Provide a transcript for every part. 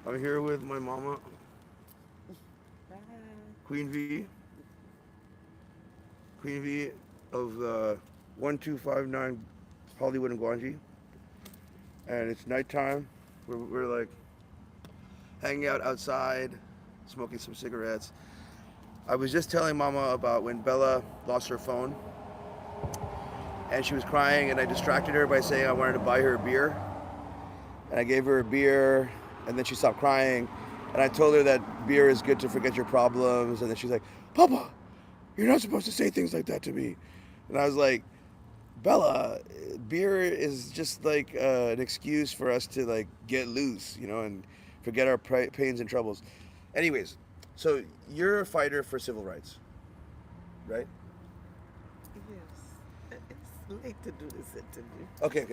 I'm here with my mama, Queen V, Queen V of 1259 Hollywood and Guanji. And it's nighttime. We're like hanging out outside, smoking some cigarettes. I was just telling mama about when Bella lost her phone and she was crying, and I distracted her by saying I wanted to buy her a beer. And I gave her a beer, and then she stopped crying. And I told her that beer is good to forget your problems. And then she's like, Papa, you're not supposed to say things like that to me. And I was like, Bella, beer is just like an excuse for us to like get loose, and forget our pains and troubles. Anyways, so you're a fighter for civil rights, right? Yes. It's late to do this interview. Okay.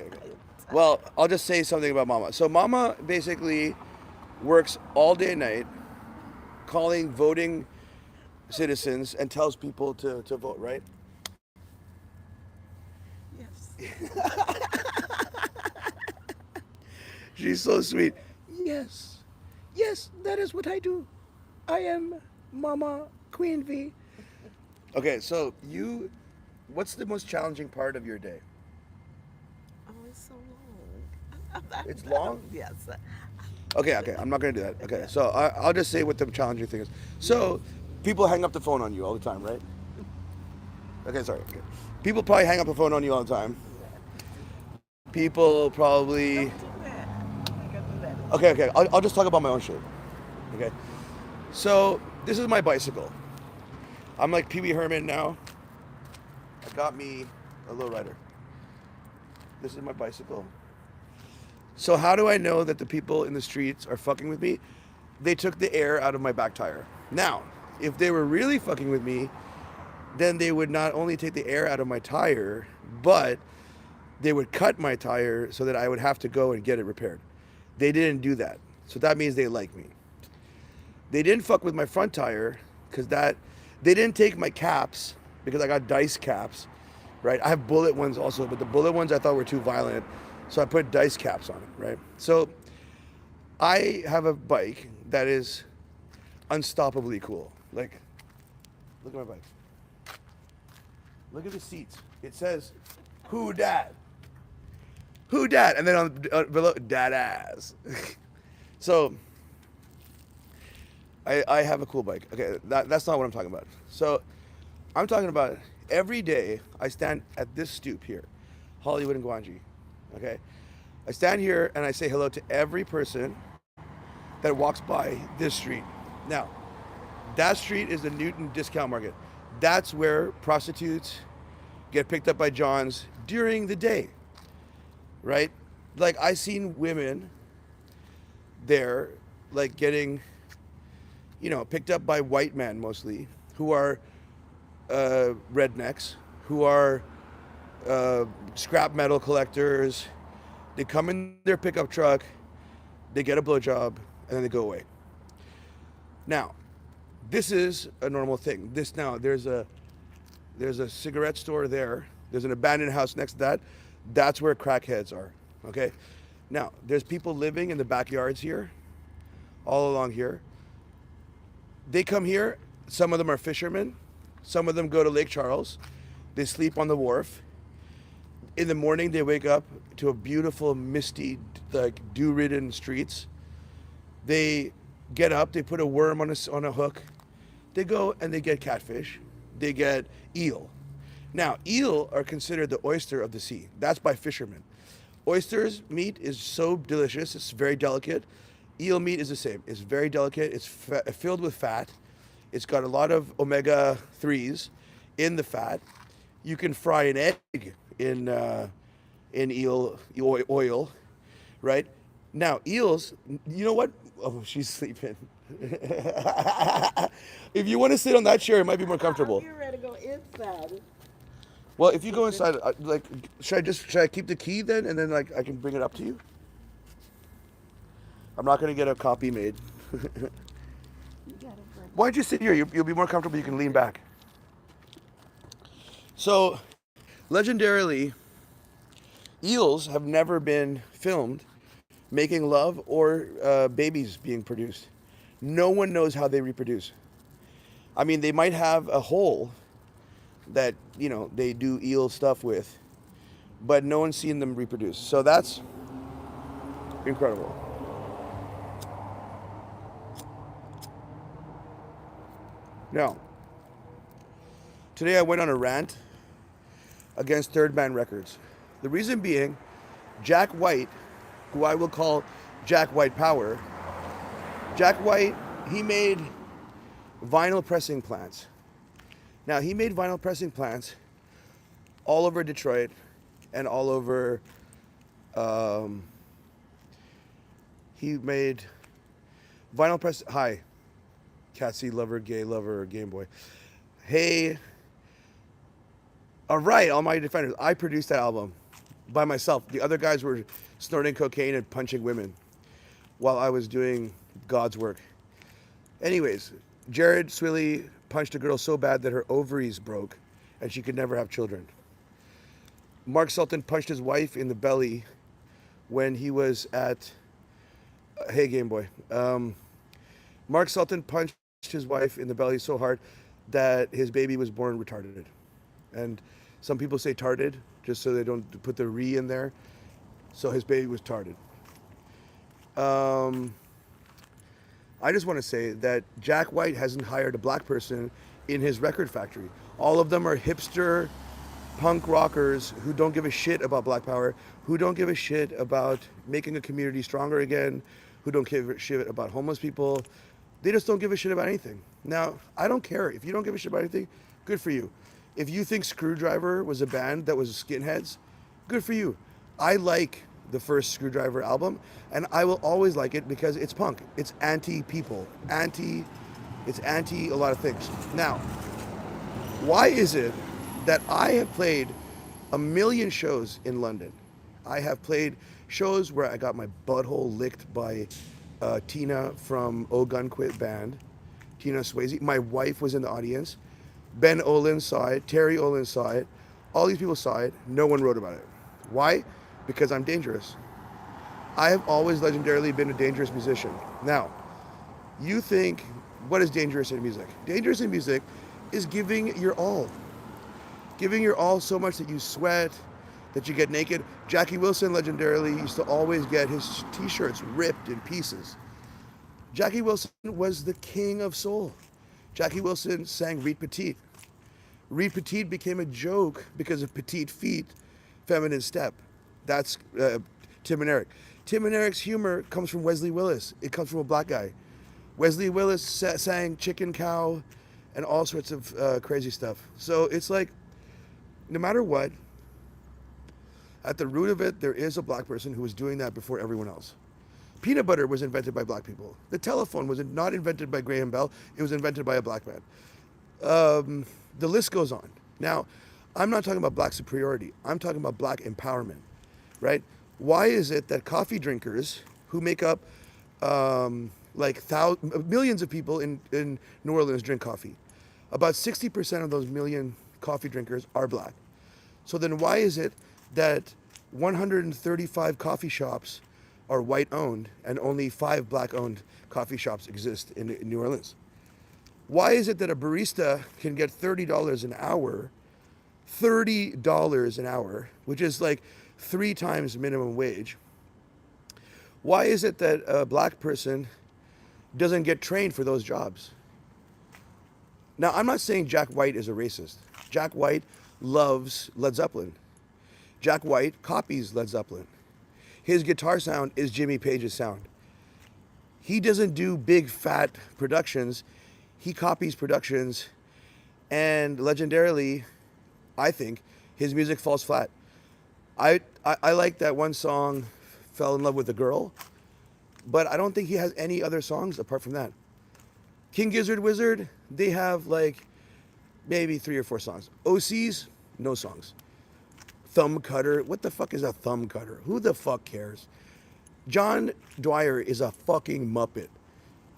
Well, I'll just say something about Mama. So Mama basically works all day and night calling voting citizens and tells people to vote, right? Yes. She's so sweet. Yes. Yes, that is what I do. I am Mama Queen V. Okay, so what's the most challenging part of your day? Oh, it's so long. It's long? Yes. Okay, I'm not going to do that. Okay, so I'll just say what the challenging thing is. So, people hang up the phone on you all the time, right? Okay, sorry. Okay. People probably hang up the phone on you all the time. People probably. Don't do that. I can do that. Okay. I'll just talk about my own shit. Okay. So, this is my bicycle. I'm like Pee Wee Herman now. I got me a lowrider. This is my bicycle. So how do I know that the people in the streets are fucking with me? They took the air out of my back tire. Now, if they were really fucking with me, then they would not only take the air out of my tire, but they would cut my tire so that I would have to go and get it repaired. They didn't do that. So that means they like me. They didn't fuck with my front tire because they didn't take my caps because I got dice caps, right? I have bullet ones also, but the bullet ones I thought were too violent. So I put dice caps on it, right? So I have a bike that is unstoppably cool. Like, look at my bike. Look at the seats. It says, "Who dat? Who dat?" And then on below, "Dat ass." So I have a cool bike. Okay, that's not what I'm talking about. So I'm talking about every day I stand at this stoop here, Hollywood and Guanji. Okay, I stand here and I say hello to every person that walks by this street. Now, that street is the Newton Discount Market. That's where prostitutes get picked up by Johns during the day, right? Like I seen women there, like getting, picked up by white men mostly, who are rednecks, who are scrap metal collectors. They come in their pickup truck, they get a blowjob, and then they go away. Now, this is a normal thing. There's a cigarette store there. There's an abandoned house next to that. That's where crackheads are. Okay. Now, there's people living in the backyards here, all along here. They come here. Some of them are fishermen. Some of them go to Lake Charles. They sleep on the wharf. In the morning, they wake up to a beautiful, misty, like dew-ridden streets. They get up. They put a worm on a hook. They go and they get catfish. They get eel. Now, eel are considered the oyster of the sea. That's by fishermen. Oysters meat is so delicious. It's very delicate. Eel meat is the same. It's very delicate. It's filled with fat. It's got a lot of omega 3s in the fat. You can fry an egg in eel oil, right? Now eels, you know what? Oh, she's sleeping. If you want to sit on that chair, it might be more comfortable. I'm ready to go inside. Well, if you go inside, should I keep the key then, and then like I can bring it up to you? I'm not gonna get a copy made. You gotta bring. Why don't you sit here? You'll be more comfortable. You can lean back. So, legendarily, eels have never been filmed making love or babies being produced. No one knows how they reproduce. I mean, they might have a hole that, you know, they do eel stuff with, but no one's seen them reproduce. So that's incredible. Now, today I went on a rant against Third Man Records. The reason being, Jack White, who I will call Jack White Power, Jack White, he made vinyl pressing plants. Now, he made vinyl pressing plants all over Detroit and all over, he made vinyl press, hi, Cassie lover, gay lover, Game Boy. Hey, all right, all my defenders, I produced that album by myself. The other guys were snorting cocaine and punching women while I was doing God's work. Anyways, Jared Swilly punched a girl so bad that her ovaries broke and she could never have children. Mark Sultan punched his wife in the belly when he was at, hey Game Boy. Mark Sultan punched his wife in the belly so hard that his baby was born retarded. And some people say tarded, just so they don't put the re in there. So his baby was tarded. I just want to say that Jack White hasn't hired a black person in his record factory. All of them are hipster punk rockers who don't give a shit about Black Power, who don't give a shit about making a community stronger again, who don't give a shit about homeless people. They just don't give a shit about anything. Now, I don't care. If you don't give a shit about anything, good for you. If you think Screwdriver was a band that was skinheads, good for you. I like the first Screwdriver album, and I will always like it because it's punk. It's anti-people. It's anti a lot of things. Now, why is it that I have played a million shows in London? I have played shows where I got my butthole licked by Tina from Oh Gun Quit band, Tina Swayze. My wife was in the audience. Ben Olin saw it. Terry Olin saw it. All these people saw it. No one wrote about it. Why? Because I'm dangerous. I have always legendarily been a dangerous musician. Now, you think, what is dangerous in music? Dangerous in music is giving your all. Giving your all so much that you sweat, that you get naked. Jackie Wilson legendarily used to always get his t-shirts ripped in pieces. Jackie Wilson was the king of soul. Jackie Wilson sang Reed Petite. Reed Petite became a joke because of petite feet, feminine step. That's Tim and Eric. Tim and Eric's humor comes from Wesley Willis. It comes from a black guy. Wesley Willis sang Chicken Cow and all sorts of crazy stuff. So it's like, no matter what, at the root of it, there is a black person who was doing that before everyone else. Peanut butter was invented by black people. The telephone was not invented by Graham Bell. It was invented by a black man. The list goes on. Now, I'm not talking about black superiority. I'm talking about black empowerment, right? Why is it that coffee drinkers who make up millions of people in New Orleans drink coffee? About 60% of those million coffee drinkers are black. So then why is it that 135 coffee shops are white owned and only 5 black owned coffee shops exist in New Orleans? Why is it that a barista can get $30 an hour, $30 an hour, which is like 3 times minimum wage? Why is it that a black person doesn't get trained for those jobs? Now, I'm not saying Jack White is a racist. Jack White loves Led Zeppelin. Jack White copies Led Zeppelin. His guitar sound is Jimmy Page's sound. He doesn't do big fat productions. He copies productions, and legendarily, I think, his music falls flat. I like that one song, Fell in Love with a Girl, but I don't think he has any other songs apart from that. King Gizzard Wizard, they have like maybe 3 or 4 songs. OCs, no songs. Thumb Cutter, what the fuck is a thumb cutter? Who the fuck cares? John Dwyer is a fucking Muppet.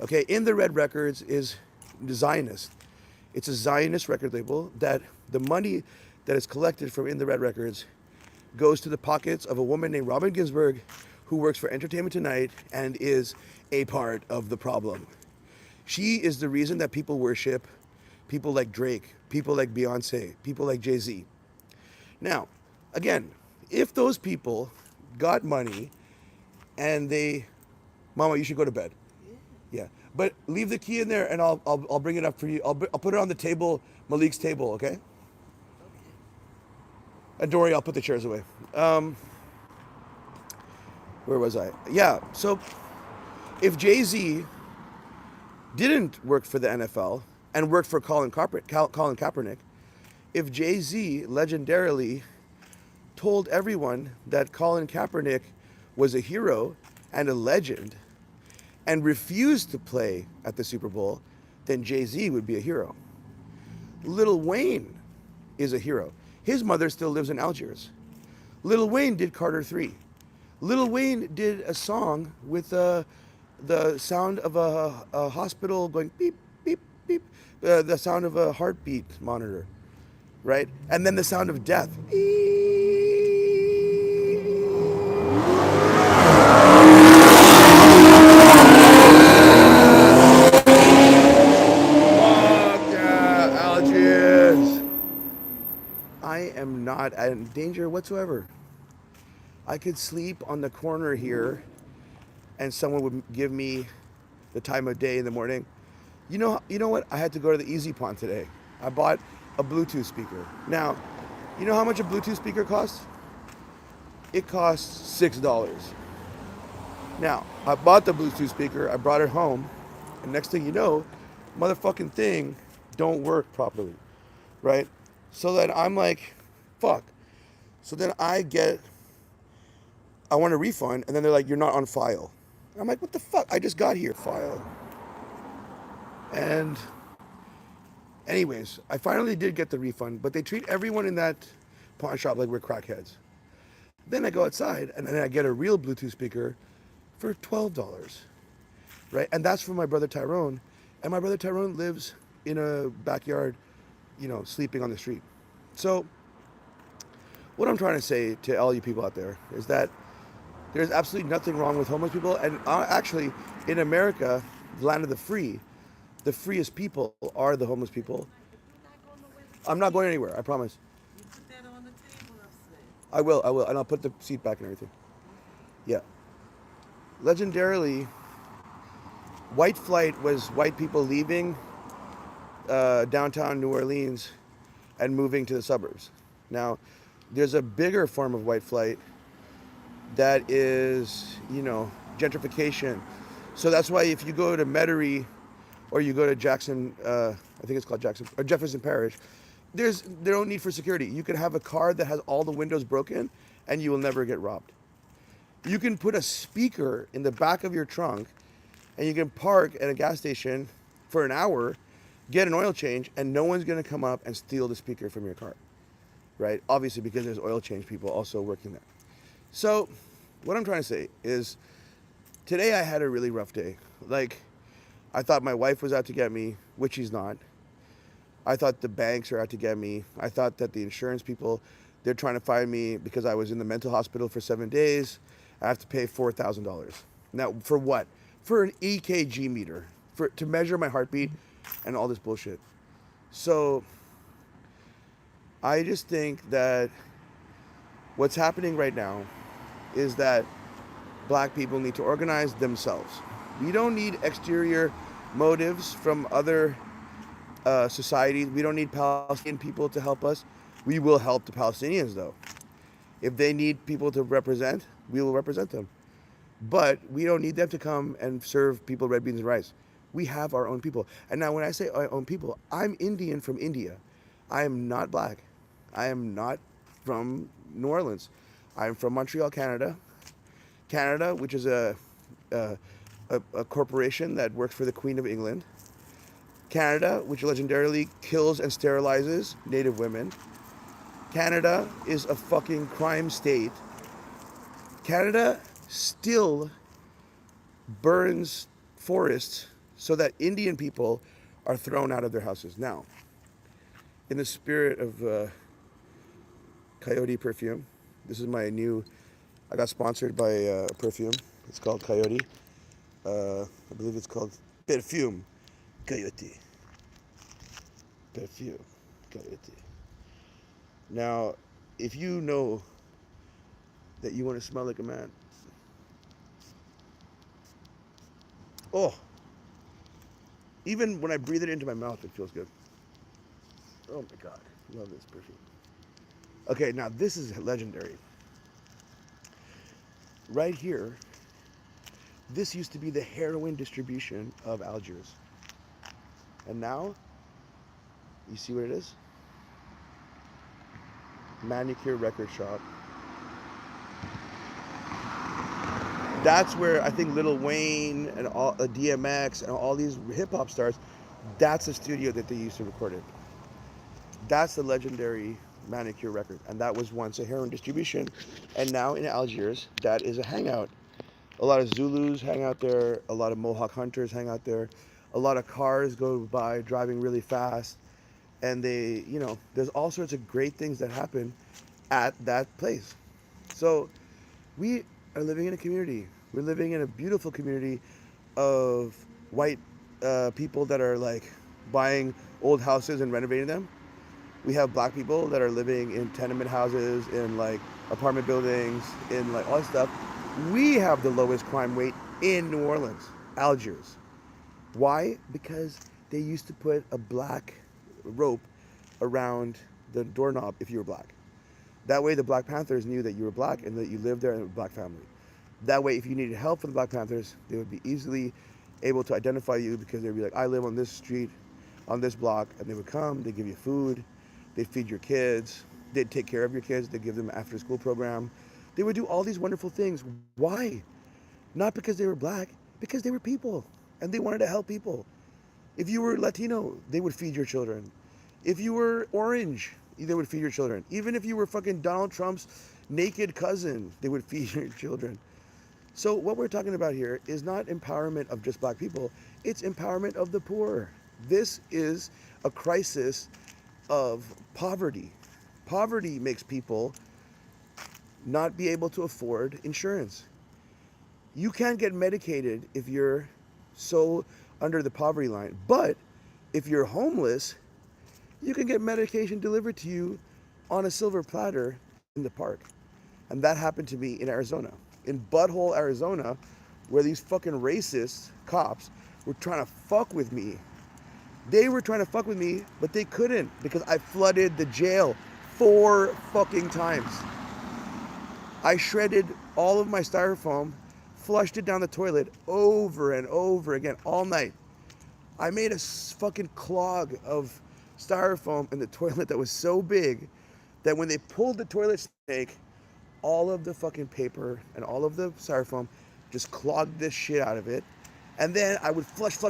Okay, In the Red Records is Zionist. It's a Zionist record label that the money that is collected from In the Red Records goes to the pockets of a woman named Robin Ginsburg, who works for Entertainment Tonight and is a part of the problem. She is the reason that people worship people like Drake, people like Beyonce, people like Jay-Z. Now, again, if those people got money and they, Mama, you should go to bed. Yeah, but leave the key in there, and I'll bring it up for you. I'll put it on the table, Malik's table, okay? And don't worry, I'll put the chairs away. Where was I? Yeah, so if Jay-Z didn't work for the NFL and worked for Colin Kaepernick, if Jay-Z legendarily told everyone that Colin Kaepernick was a hero and a legend and refused to play at the Super Bowl, then Jay-Z would be a hero. Lil Wayne is a hero. His mother still lives in Algiers. Lil Wayne did Carter 3. Lil Wayne did a song with the sound of a hospital going beep, beep, beep, the sound of a heartbeat monitor, right? And then the sound of death. Algiers. I am not in danger whatsoever. I could sleep on the corner here and someone would give me the time of day in the morning. You know what? I had to go to the Easy Pawn today. I bought a Bluetooth speaker. Now, you know how much a Bluetooth speaker costs? It costs $6. Now, I bought the Bluetooth speaker, I brought it home, and next thing you know, motherfucking thing don't work properly, right? So then I'm like, fuck. So then I want a refund, and then they're like, you're not on file. I'm like, what the fuck? I just got here, file. And anyways, I finally did get the refund, but they treat everyone in that pawn shop like we're crackheads. Then I go outside, and then I get a real Bluetooth speaker for $12, right? And that's from my brother Tyrone. And my brother Tyrone lives in a backyard, sleeping on the street. So what I'm trying to say to all you people out there is that there's absolutely nothing wrong with homeless people. And actually, in America, the land of the freest people are the homeless people. I'm not going anywhere, I promise. You put that on the table upstairs. I will. And I'll put the seat back and everything. Yeah. Legendarily, white flight was white people leaving downtown New Orleans and moving to the suburbs. Now, there's a bigger form of white flight that is, gentrification. So that's why if you go to Metairie or you go to Jackson, I think it's called Jackson, or Jefferson Parish, there's no need for security. You can have a car that has all the windows broken and you will never get robbed. You can put a speaker in the back of your trunk and you can park at a gas station for an hour, get an oil change, and no one's gonna come up and steal the speaker from your car, right? Obviously, because there's oil change people also working there. So what I'm trying to say is today I had a really rough day. Like, I thought my wife was out to get me, which she's not. I thought the banks are out to get me. I thought that the insurance people, they're trying to find me because I was in the mental hospital for 7 days. I have to pay $4,000. Now, for what? For an EKG meter, to measure my heartbeat and all this bullshit. So I just think that what's happening right now is that black people need to organize themselves. We don't need exterior motives from other societies. We don't need Palestinian people to help us. We will help the Palestinians, though. If they need people to represent, we will represent them. But we don't need them to come and serve people red beans and rice. We have our own people. And now when I say our own people, I'm Indian from India. I am not black. I am not from New Orleans. I'm from Montreal, Canada. Canada, which is a corporation that works for the Queen of England. Canada, which legendarily kills and sterilizes Native women. Canada is a fucking crime state. Canada still burns forests so that Indian people are thrown out of their houses. Now, in the spirit of coyote perfume, this is my new I got sponsored by a perfume. It's called Coyote. I believe it's called Perfume Coyote. Perfume Coyote. Now, if you know that you want to smell like a man, oh, even when I breathe it into my mouth, it feels good. Oh my God, love this perfume. Okay, now this is legendary. Right here, this used to be the heroin distribution of Algiers. And now, you see what it is? Manicure record shop. That's where I think Lil Wayne and all DMX and all these hip hop stars, that's the studio that they used to record it. That's the legendary Manicure record. And that was once a heroin distribution. And now in Algiers, that is a hangout. A lot of Zulus hang out there. A lot of Mohawk hunters hang out there. A lot of cars go by driving really fast. And they, there's all sorts of great things that happen at that place. So we are living in a community. We're living in a beautiful community of white people that are like buying old houses and renovating them. We have black people that are living in tenement houses, in like apartment buildings, in like all that stuff. We have the lowest crime rate in New Orleans, Algiers. Why? Because they used to put a black rope around the doorknob if you were black. That way the Black Panthers knew that you were black and that you lived there in a black family. That way if you needed help from the Black Panthers, they would be easily able to identify you because they'd be like, I live on this street, on this block, and they would come, they'd give you food, they'd feed your kids, they'd take care of your kids, they'd give them an after school program. They would do all these wonderful things. Why? Not because they were black, because they were people and they wanted to help people. If you were Latino, they would feed your children. If you were orange, they would feed your children. Even if you were fucking Donald Trump's naked cousin, they would feed your children. So what we're talking about here is not empowerment of just black people, it's empowerment of the poor. This is a crisis of poverty. Poverty makes people not be able to afford insurance. You can't get medicated if you're so under the poverty line. But if you're homeless, you can get medication delivered to you on a silver platter in the park. And that happened to me in Arizona. In Butthole, Arizona, where these fucking racist cops were trying to fuck with me. They were trying to fuck with me, but they couldn't because I flooded the jail 4 fucking times. I shredded all of my styrofoam, flushed it down the toilet over and over again all night. I made a fucking clog of styrofoam in the toilet that was so big that when they pulled the toilet snake, all of the fucking paper and all of the styrofoam just clogged this shit out of it. And then I would flush, day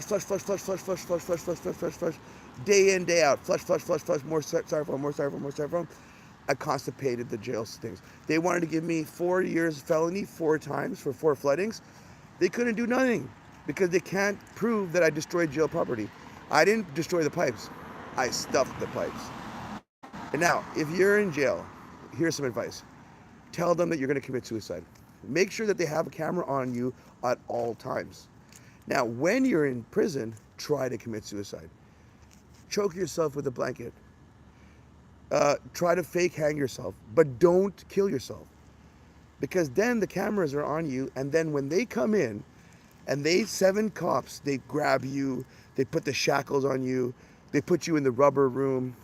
in, day out, flush, more styrofoam. I constipated the jail things. They wanted to give me 4 years felony 4 times for 4 floodings. They couldn't do nothing because they can't prove that I destroyed jail property. I didn't destroy the pipes. I stuffed the pipes. And now, if you're in jail, here's some advice. Tell them that you're going to commit suicide. Make sure that they have a camera on you at all times. Now, when you're in prison, try to commit suicide. Choke yourself with a blanket. Try to fake hang yourself, but don't kill yourself. Because then the cameras are on you, and then when they come in, and 7 cops, they grab you, they put the shackles on you, they put you in the rubber room,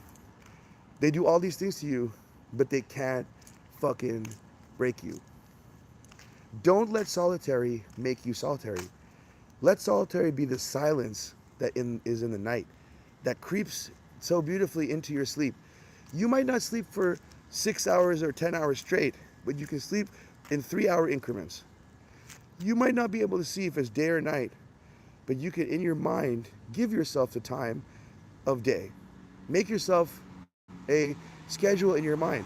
they do all these things to you, but they can't fucking break you. Don't let solitary make you solitary. Let solitary be the silence that is in the night, that creeps so beautifully into your sleep. You might not sleep for 6 hours or 10 hours straight, but you can sleep in 3-hour increments. You might not be able to see if it's day or night, but you can, in your mind, give yourself the time of day. Make yourself a schedule in your mind.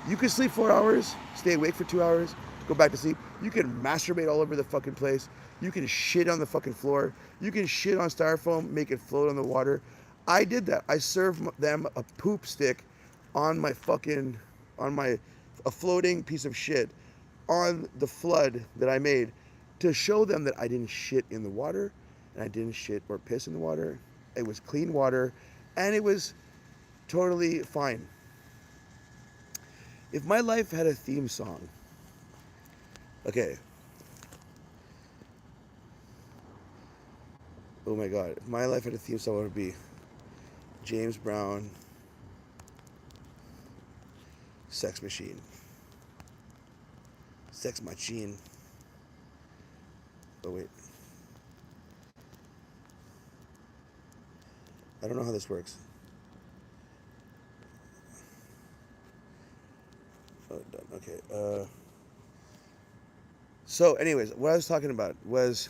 You can sleep 4 hours, stay awake for 2 hours, go back to sleep. You can masturbate all over the fucking place. You can shit on the fucking floor. You can shit on styrofoam, make it float on the water. I did that. I served them a poop stick on my a floating piece of shit on the flood that I made to show them that I didn't shit in the water and I didn't shit or piss in the water. It was clean water and it was totally fine. If my life had a theme song, okay. Oh my god, if my life had a theme song, what would it be? James Brown, Sex Machine. Sex Machine. Oh wait. I don't know how this works. Oh, done. Okay. So, anyways, what I was talking about was,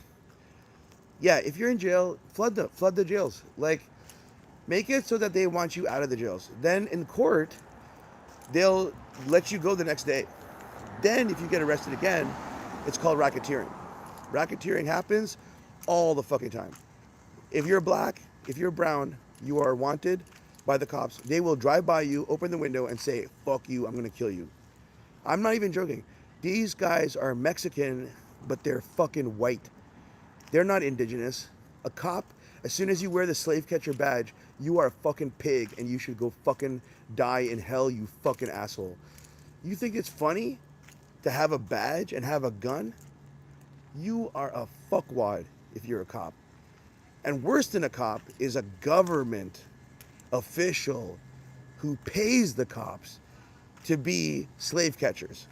yeah, if you're in jail, flood the jails. Like, make it so that they want you out of the jails. Then in court, they'll let you go the next day. Then, if you get arrested again, it's called racketeering. Racketeering happens all the fucking time. If you're black, if you're brown, you are wanted by the cops. They will drive by you, open the window, and say, fuck you, I'm gonna kill you. I'm not even joking. These guys are Mexican, but they're fucking white. They're not indigenous. A cop, as soon as you wear the slave catcher badge, you are a fucking pig and you should go fucking die in hell, you fucking asshole. You think it's funny to have a badge and have a gun? You are a fuckwad if you're a cop. And worse than a cop is a government official who pays the cops to be slave catchers.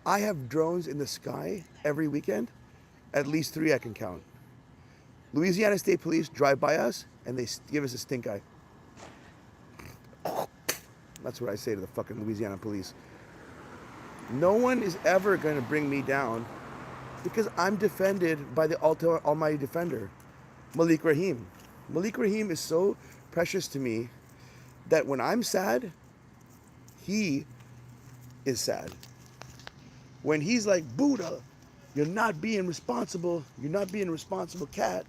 I have drones in the sky every weekend, at least 3 I can count. Louisiana State Police drive by us and they give us a stink eye. That's what I say to the fucking Louisiana police. No one is ever going to bring me down because I'm defended by the Almighty Defender, Malik Rahim. Malik Rahim is so precious to me that when I'm sad, he is sad. When he's like, Buddha, you're not being responsible, you're not being a responsible cat.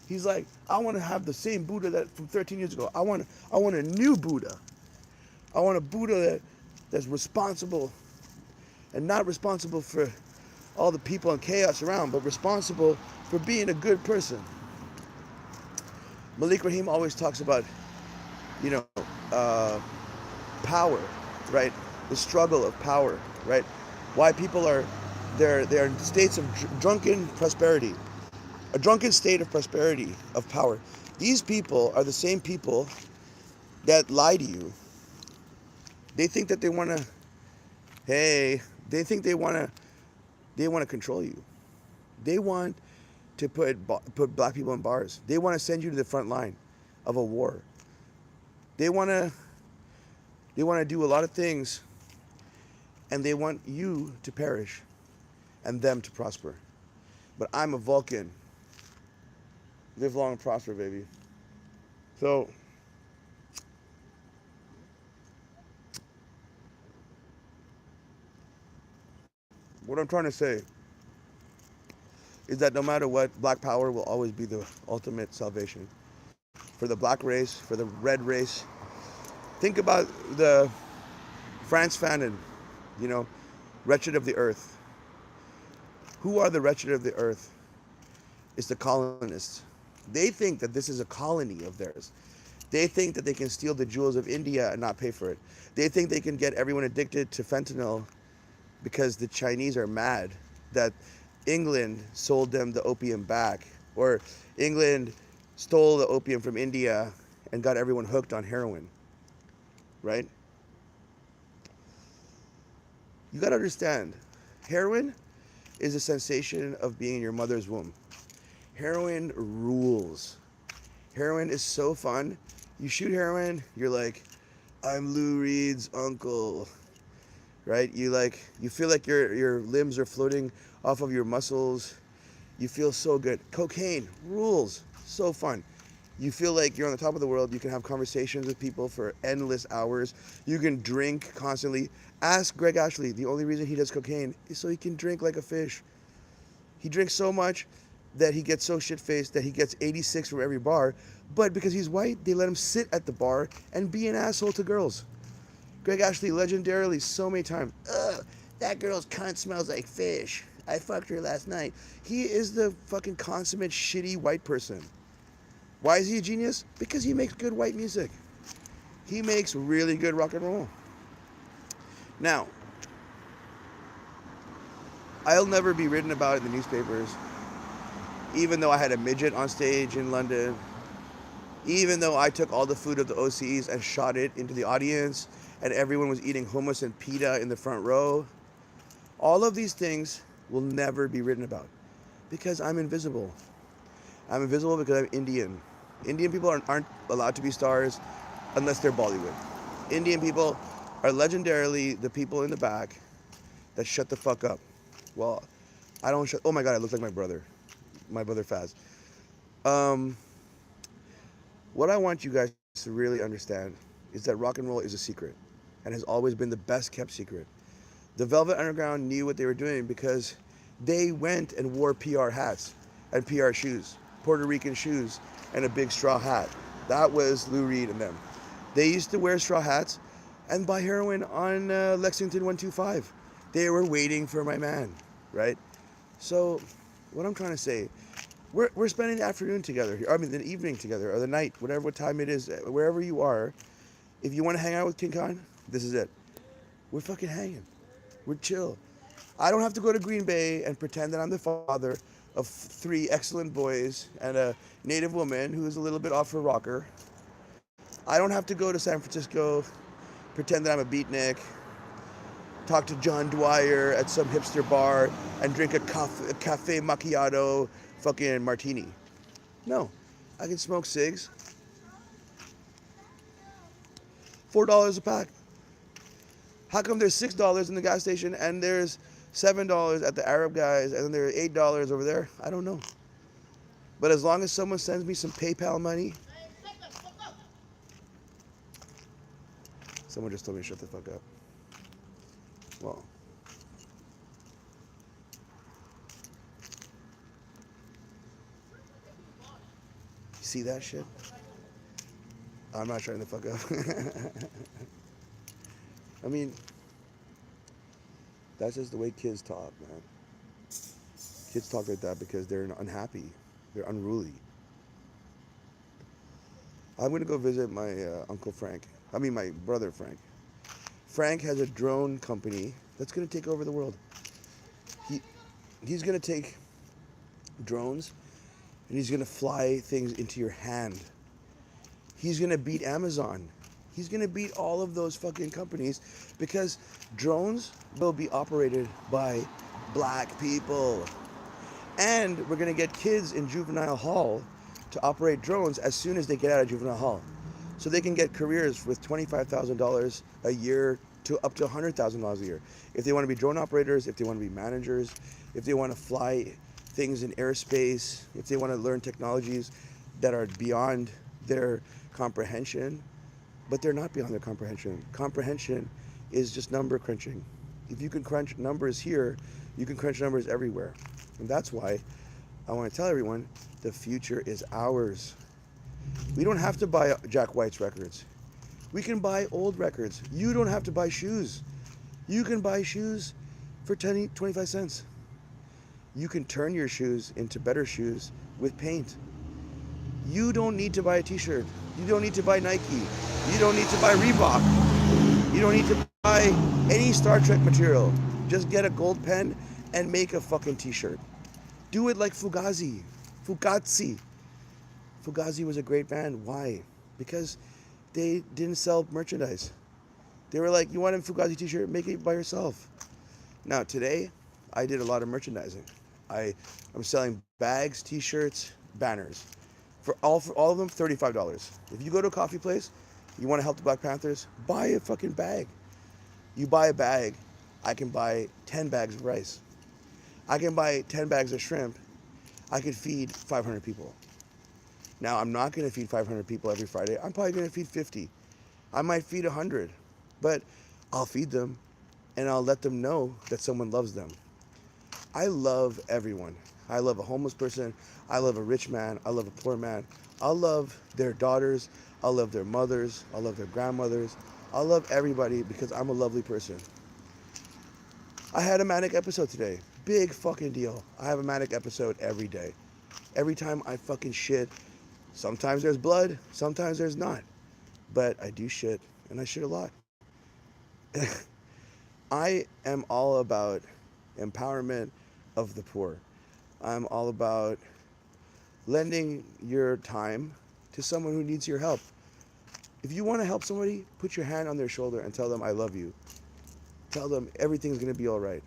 He's like, I want to have the same Buddha that from 13 years ago. I want a new Buddha. I want a Buddha that's responsible and not responsible for all the people and chaos around, but responsible for being a good person. Malik Rahim always talks about, power, right? The struggle of power, right? Why people they're in states of drunken prosperity, a drunken state of prosperity, of power. These people are the same people that lie to you. They think that they want to, they think they want to control you. They want to put black people in bars. They want to send you to the front line of a war. They want to do a lot of things, and they want you to perish and them to prosper. But I'm a Vulcan. Live long and prosper, baby. So, what I'm trying to say is that no matter what, black power will always be the ultimate salvation. For the black race, for the red race. Think about the Frantz Fanon, wretched of the earth. Who are the wretched of the earth? It's the colonists. They think that this is a colony of theirs. They think that they can steal the jewels of India and not pay for it. They think they can get everyone addicted to fentanyl because the Chinese are mad that England sold them the opium back, or England stole the opium from India and got everyone hooked on heroin, right? You gotta understand, heroin is a sensation of being in your mother's womb. Heroin rules. Heroin is so fun. You shoot heroin, you're like, I'm Lou Reed's uncle, right? You feel like your limbs are floating off of your muscles. You feel so good. Cocaine rules. So fun. You feel like you're on the top of the world. You can have conversations with people for endless hours. You can drink constantly. Ask Greg Ashley. The only reason he does cocaine is so he can drink like a fish. He drinks so much that he gets so shit-faced that he gets 86 from every bar. But because he's white, they let him sit at the bar and be an asshole to girls. Greg Ashley, legendarily, so many times. that girl's cunt smells like fish. I fucked her last night. He is the fucking consummate shitty white person. Why is he a genius? Because he makes good white music. He makes really good rock and roll. Now, I'll never be written about in the newspapers, even though I had a midget on stage in London, even though I took all the food of the OCs and shot it into the audience, and everyone was eating hummus and pita in the front row. All of these things will never be written about because I'm invisible. I'm invisible because I'm Indian. Indian people aren't allowed to be stars unless they're Bollywood. Indian people are legendarily the people in the back that shut the fuck up. Well, I don't shut. Oh my God, I look like my brother Faz. What I want you guys to really understand is that rock and roll is a secret and has always been the best kept secret. The Velvet Underground knew what they were doing because they went and wore PR hats and PR shoes, Puerto Rican shoes, and a big straw hat. That was Lou Reed and them. They used to wear straw hats and buy heroin on Lexington 125. They were waiting for my man, right? So what I'm trying to say, we're spending the afternoon together here. I mean, the evening together, or the night, what time it is, wherever you are. If you want to hang out with King Khan, this is it. We're fucking hanging. We're chill. I don't have to go to Green Bay and pretend that I'm the father of 3 excellent boys and a native woman who is a little bit off her rocker. I don't have to go to San Francisco, pretend that I'm a beatnik, talk to John Dwyer at some hipster bar, and drink a cafe macchiato fucking martini. No, I can smoke cigs. $4 a pack. How come there's $6 in the gas station and there's $7 at the Arab guys and then there's $8 over there? I don't know. But as long as someone sends me some PayPal money. Someone just told me to shut the fuck up. Well. You see that shit? I'm not shutting the fuck up. I mean, that's just the way kids talk, man. Kids talk like that because they're unhappy. They're unruly. I'm going to go visit my my brother Frank. Frank has a drone company that's going to take over the world. He's going to take drones and he's going to fly things into your hand. He's going to beat Amazon. He's going to beat all of those fucking companies because drones will be operated by black people. And we're going to get kids in juvenile hall to operate drones as soon as they get out of juvenile hall. So they can get careers with $25,000 a year to up to $100,000 a year. If they want to be drone operators, if they want to be managers, if they want to fly things in airspace, if they want to learn technologies that are beyond their comprehension, but they're not beyond their comprehension. Comprehension is just number crunching. If you can crunch numbers here, you can crunch numbers everywhere. And that's why I want to tell everyone the future is ours. We don't have to buy Jack White's records. We can buy old records. You don't have to buy shoes. You can buy shoes for 25 cents. You can turn your shoes into better shoes with paint. You don't need to buy a t-shirt. You don't need to buy Nike. You don't need to buy Reebok. You don't need to buy any Star Trek material. Just get a gold pen and make a fucking t-shirt. Do it like Fugazi. Fugazi was a great band. Why? Because they didn't sell merchandise. They were like, you want a Fugazi t-shirt? Make it by yourself. Now today, I did a lot of merchandising. I'm selling bags, t-shirts, banners. For all of them, $35. If you go to a coffee place, you want to help the Black Panthers, buy a fucking bag. You buy a bag, I can buy 10 bags of rice. I can buy 10 bags of shrimp. I could feed 500 people. Now, I'm not going to feed 500 people every Friday. I'm probably going to feed 50. I might feed 100. But I'll feed them, and I'll let them know that someone loves them. I love everyone. I love a homeless person. I love a rich man. I love a poor man. I'll love their daughters. I'll love their mothers. I'll love their grandmothers. I'll love everybody because I'm a lovely person. I had a manic episode today. Big fucking deal. I have a manic episode every day. Every time I fucking shit, sometimes there's blood, sometimes there's not. But I do shit, and I shit a lot. I am all about empowerment of the poor. I'm all about lending your time to someone who needs your help. If you want to help somebody, put your hand on their shoulder and tell them I love you. Tell them everything's going to be all right.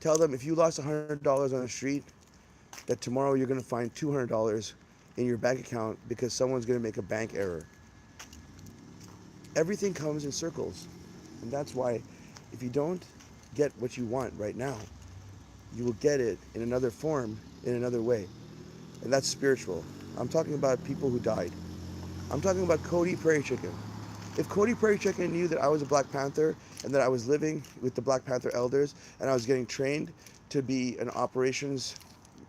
Tell them if you lost $100 on the street, that tomorrow you're going to find $200 in your bank account because someone's going to make a bank error. Everything comes in circles. And that's why if you don't get what you want right now, you will get it in another form, in another way. And that's spiritual. I'm talking about people who died. I'm talking about Cody Prairie Chicken. If Cody Prairie Chicken knew that I was a Black Panther and that I was living with the Black Panther elders and I was getting trained to be an operations,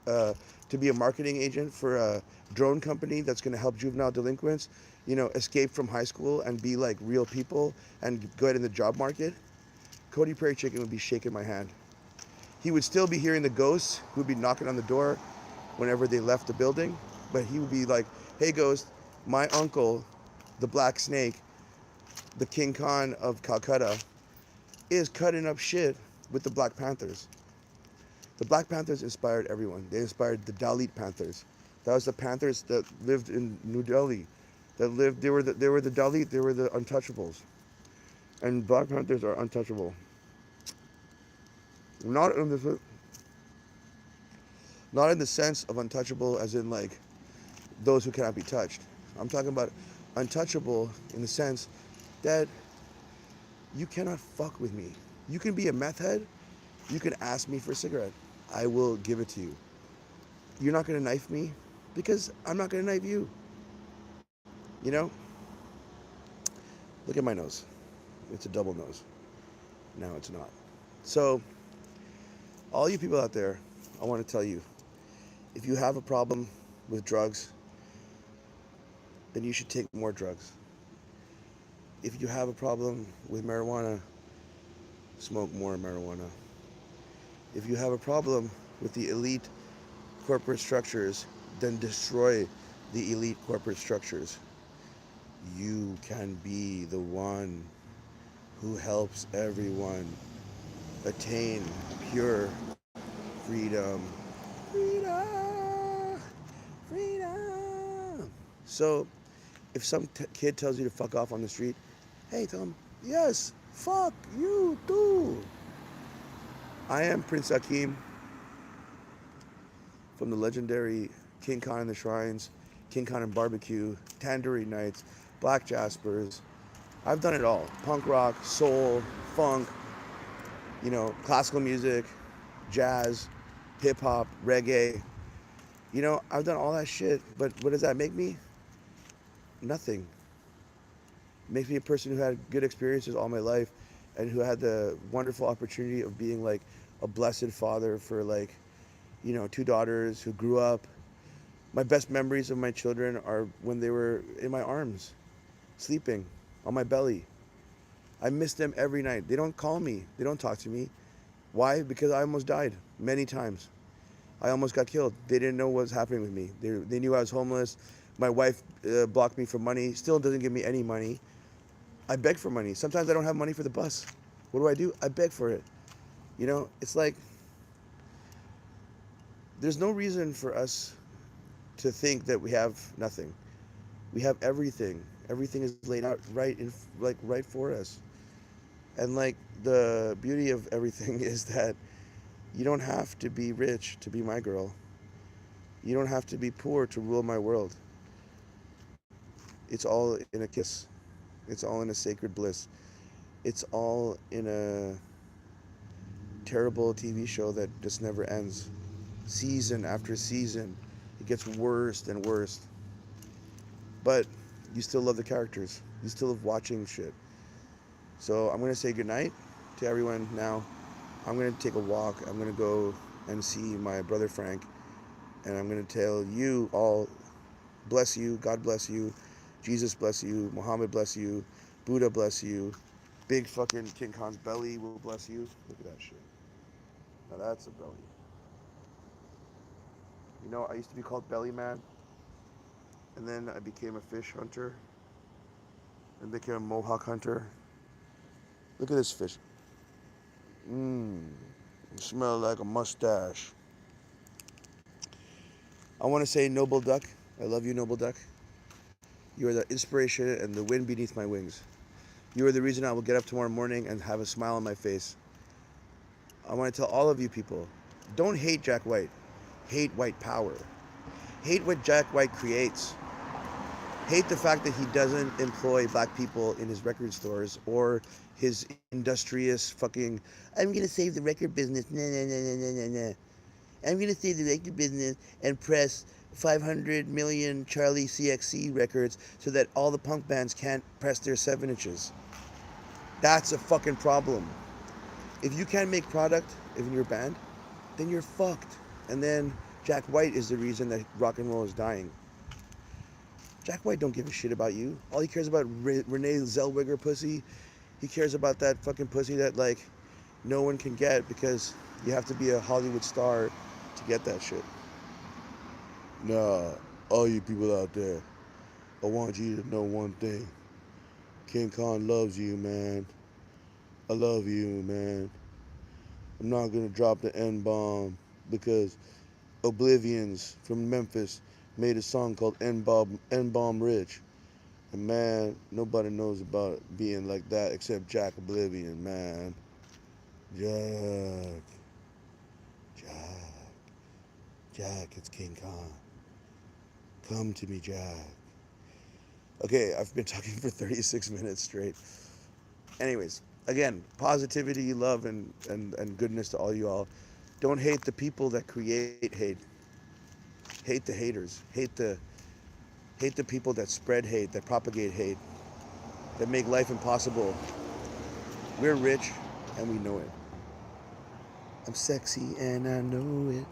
to be a marketing agent for a drone company that's going to help juvenile delinquents, escape from high school and be like real people and go ahead in the job market, Cody Prairie Chicken would be shaking my hand. He would still be hearing the ghosts who would be knocking on the door whenever they left the building, but he would be like, hey ghost, my uncle, the Black Snake, the King Khan of Calcutta, is cutting up shit with the Black Panthers. The Black Panthers inspired everyone. They inspired the Dalit Panthers. That was the Panthers that lived in New Delhi. They were the Dalit. They were the untouchables. And Black Panthers are untouchable. Not in the sense of untouchable as in like those who cannot be touched. I'm talking about untouchable in the sense that you cannot fuck with me. You can be a meth head. You can ask me for a cigarette. I will give it to you. You're not going to knife me because I'm not going to knife you. You know? Look at my nose. It's a double nose. Now it's not. So, all you people out there, I want to tell you, if you have a problem with drugs, then you should take more drugs. If you have a problem with marijuana, smoke more marijuana. If you have a problem with the elite corporate structures, then destroy the elite corporate structures. You can be the one who helps everyone attain pure freedom. Freedom! Freedom! So, if some kid tells you to fuck off on the street, hey, tell him, yes, fuck you too. I am Prince Hakeem from the legendary King Khan and the Shrines, King Khan and Barbecue, Tandoori Nights, Black Jaspers. I've done it all. Punk rock, soul, funk, classical music, jazz, hip hop, reggae. I've done all that shit, but what does that make me? Nothing. It makes me a person who had good experiences all my life and who had the wonderful opportunity of being like a blessed father for two daughters who grew up. My best memories of my children are when they were in my arms, sleeping on my belly. I miss them every night. They don't call me. They don't talk to me. Why? Because I almost died many times. I almost got killed. They didn't know what was happening with me. They knew I was homeless. My wife blocked me for money. Still doesn't give me any money. I beg for money. Sometimes I don't have money for the bus. What do? I beg for it. It's like there's no reason for us to think that we have nothing. We have everything. Everything is laid out right for us. And the beauty of everything is that you don't have to be rich to be my girl. You don't have to be poor to rule my world. It's all in a kiss. It's all in a sacred bliss. It's all in a terrible TV show that just never ends. Season after season, it gets worse and worse. But you still love the characters. You still love watching shit. So I'm going to say goodnight to everyone now. I'm going to take a walk. I'm going to go and see my brother Frank. And I'm going to tell you all, bless you, God bless you, Jesus bless you, Muhammad bless you, Buddha bless you, Big fucking King Kong's belly will bless you. Look at that shit. Now that's a belly. You know, I used to be called Belly Man, and then I became a fish hunter, and became a mohawk hunter. Look at this fish. Mmm, smell like a mustache. I want to say, Noble Duck, I love you, Noble Duck. You are the inspiration and the wind beneath my wings. You are the reason I will get up tomorrow morning and have a smile on my face. I want to tell all of you people, don't hate Jack White. Hate white power. Hate what Jack White creates. Hate the fact that he doesn't employ black people in his record stores or his industrious fucking, I'm gonna save the record business, nah, nah, nah, nah, nah, nah, nah. I'm gonna save the record business and press 500 million Charlie CXC records so that all the punk bands can't press their 7 inches. That's a fucking problem. If you can't make product in your band, then you're fucked. And then Jack White is the reason that rock and roll is dying. Jack White don't give a shit about you. All he cares about Renee Zellweger pussy. He cares about that fucking pussy that like no one can get because you have to be a Hollywood star to get that shit. Nah, all you people out there, I want you to know one thing. King Kong loves you, man. I love you, man. I'm not gonna drop the N-bomb because Oblivions from Memphis made a song called N-bomb Rich. And man, nobody knows about it being like that except Jack Oblivion, man. Jack, Jack, Jack, it's King Kong. Come to me, Jack. Okay, I've been talking for 36 minutes straight. Anyways, again, positivity, love, and goodness to all you all. Don't hate the people that create hate. Hate the haters. Hate the people that spread hate, that propagate hate, that make life impossible. We're rich and we know it. I'm sexy and I know it.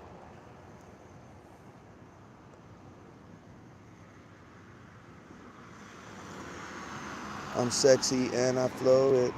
I'm sexy and I flow it.